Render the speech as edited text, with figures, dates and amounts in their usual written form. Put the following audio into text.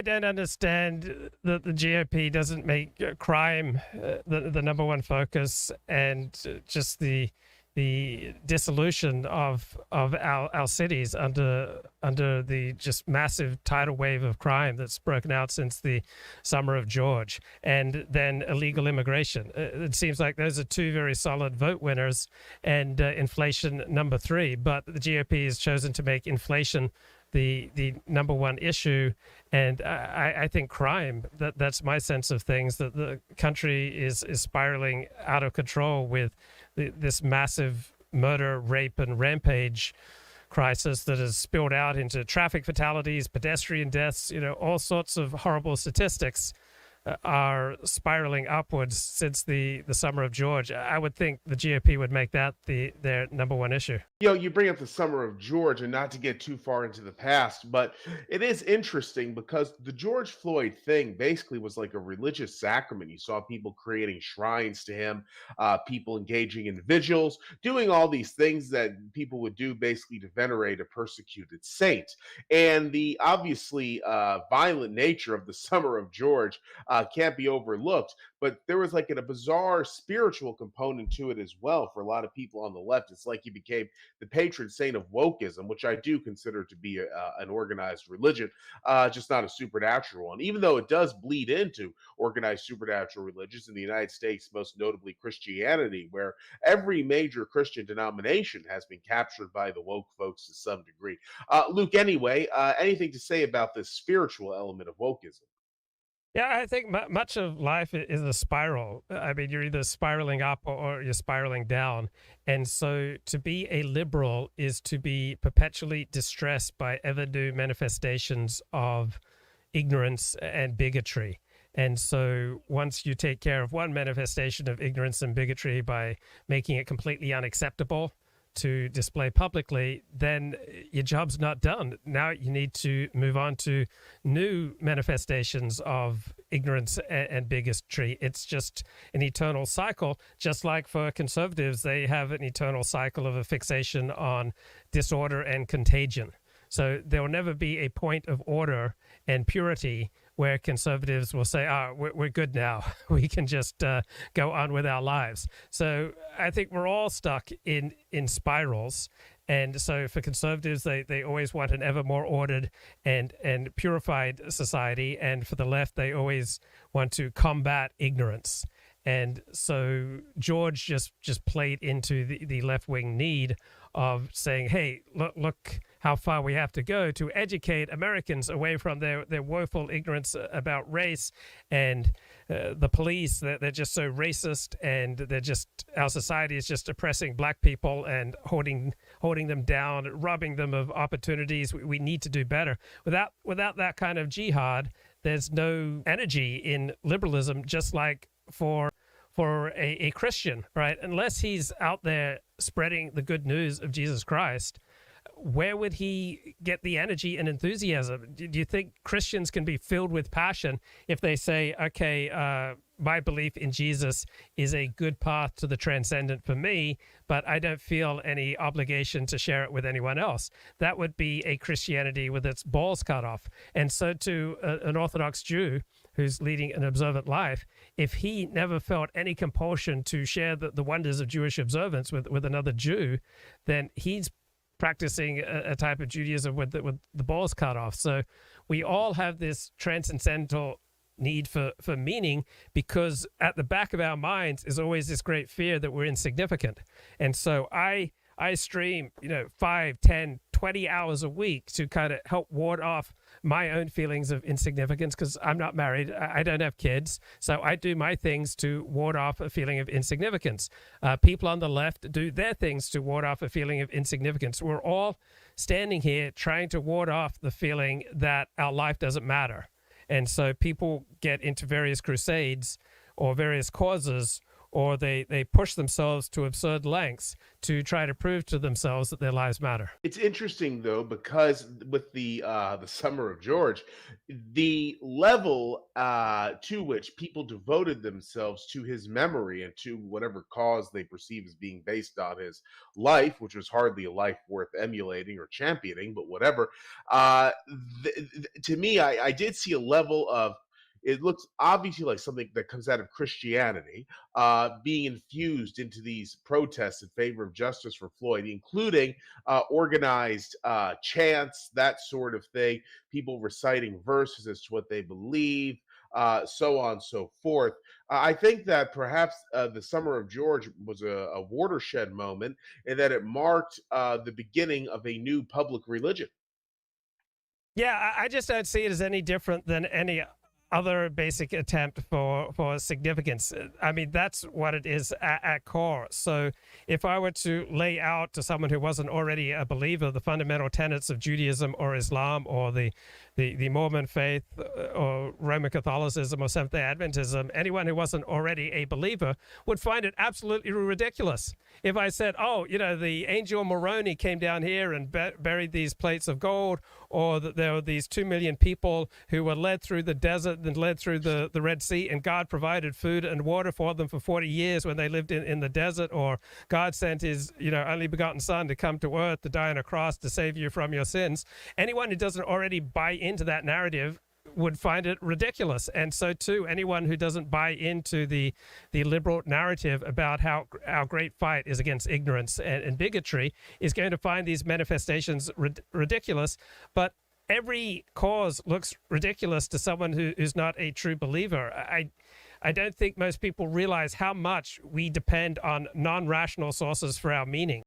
don't understand that the GOP doesn't make crime the number one focus, and just the dissolution of our cities under the just massive tidal wave of crime that's broken out since the summer of George, and then illegal immigration. It seems like those are two very solid vote winners, and inflation number three. But the GOP has chosen to make inflation the number one issue, and I think crime, that's my sense of things, that the country is spiraling out of control with this massive murder, rape, and rampage crisis that has spilled out into traffic fatalities, pedestrian deaths, all sorts of horrible statistics are spiraling upwards since the summer of George. I would think the GOP would make that their number one issue. You bring up the summer of George, and not to get too far into the past, but it is interesting because the George Floyd thing basically was like a religious sacrament. You saw people creating shrines to him, people engaging in vigils, doing all these things that people would do basically to venerate a persecuted saint. And the obviously violent nature of the summer of George can't be overlooked. But there was like a bizarre spiritual component to it as well for a lot of people on the left. It's like he became the patron saint of wokeism, which I do consider to be an organized religion, just not a supernatural one, even though it does bleed into organized supernatural religions in the United States, most notably Christianity, where every major Christian denomination has been captured by the woke folks to some degree. Luke, anyway, anything to say about this spiritual element of wokeism? Yeah, I think much of life is a spiral. I mean, you're either spiraling up or you're spiraling down. And so to be a liberal is to be perpetually distressed by ever new manifestations of ignorance and bigotry. And so once you take care of one manifestation of ignorance and bigotry by making it completely unacceptable to display publicly, then your job's not done. Now you need to move on to new manifestations of ignorance and bigotry. It's just an eternal cycle. Just like for conservatives, they have an eternal cycle of a fixation on disorder and contagion. So there will never be a point of order and purity where conservatives will say, we're good now. We can just go on with our lives. So I think we're all stuck in spirals. And so for conservatives, they always want an ever more ordered and purified society. And for the left, they always want to combat ignorance. And so George just played into the left-wing need of saying, hey, look how far we have to go to educate Americans away from their woeful ignorance about race and the police. They're just so racist, and our society is just oppressing black people and holding them down, robbing them of opportunities. We need to do better. Without that kind of jihad, there's no energy in liberalism, just like for a Christian, right? Unless he's out there spreading the good news of Jesus Christ, where would he get the energy and enthusiasm? Do you think Christians can be filled with passion if they say, okay, my belief in Jesus is a good path to the transcendent for me, but I don't feel any obligation to share it with anyone else? That would be a Christianity with its balls cut off. And so to an Orthodox Jew who's leading an observant life, if he never felt any compulsion to share the wonders of Jewish observance with another Jew, then he's practicing a type of Judaism with the balls cut off. So we all have this transcendental need for meaning, because at the back of our minds is always this great fear that we're insignificant. And so I stream 5, 10, 20 hours a week to kind of help ward off my own feelings of insignificance, because I'm not married, I don't have kids, so I do my things to ward off a feeling of insignificance. People on the left do their things to ward off a feeling of insignificance. We're all standing here trying to ward off the feeling that our life doesn't matter. And so people get into various crusades or various causes or they push themselves to absurd lengths to try to prove to themselves that their lives matter. It's interesting though because with the Summer of George, the level to which people devoted themselves to his memory and to whatever cause they perceive as being based on his life, which was hardly a life worth emulating or championing, but whatever. Uh, to me, I did see a level of. It looks obviously like something that comes out of Christianity, being infused into these protests in favor of justice for Floyd, including organized chants, that sort of thing, people reciting verses as to what they believe, so on and so forth. I think that perhaps the Summer of George was a watershed moment in that it marked the beginning of a new public religion. Yeah, I just don't see it as any different than any other basic attempt for significance. I mean, that's what it is at core. So if I were to lay out to someone who wasn't already a believer the fundamental tenets of Judaism or Islam or the Mormon faith or Roman Catholicism or Seventh-day Adventism, anyone who wasn't already a believer would find it absolutely ridiculous. If I said, oh, the angel Moroni came down here and buried these plates of gold, or that there were these 2 million people who were led through the desert and led through the Red Sea, and God provided food and water for them for 40 years when they lived in the desert, or God sent his only begotten son to come to earth to die on a cross to save you from your sins. Anyone who doesn't already buy into that narrative would find it ridiculous. And so too, anyone who doesn't buy into the liberal narrative about how our great fight is against ignorance and bigotry is going to find these manifestations ridiculous. But every cause looks ridiculous to someone who's not a true believer. I don't think most people realize how much we depend on non-rational sources for our meaning.